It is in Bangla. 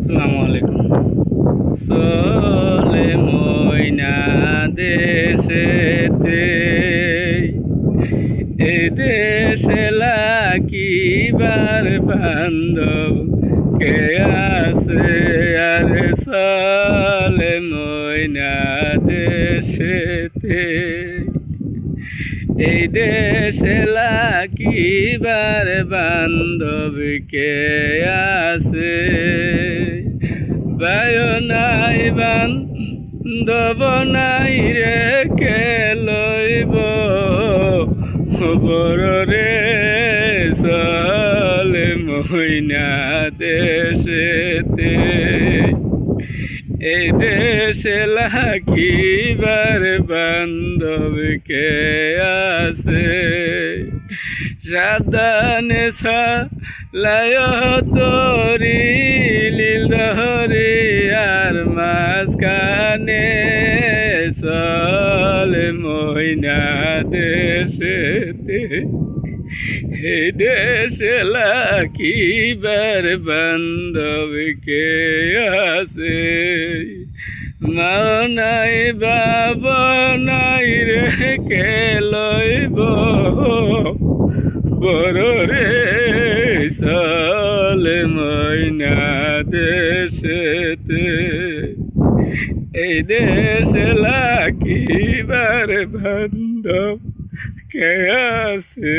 আসসালামু আলাইকুম। চলে ময়না দেশেতে, এই দেশে লাকিবার বান্ধব কে আছে? আর চলে ময়না দেশেতে, এই দেশে লাকিবার বান্ধব কে আছে? বায়ো নাই বান্ধব নাই রে, কে লইব খবর রে? চলে ময়না দেশেতে, এই দেশে লাকিবার বান্ধব কে আছে? সাবধানে চালায় তরি লীল ধরি আর মাঝখানে, চলে ময়না দেশেতে, এই দেশে লাকিবার বান্ধব কে আছে? মা নাই বাবা নাই রে, কে লইব বড় রে? চলে ময়না দেশেতে, এই দেশে লাকিবার বান্ধব কে আছে?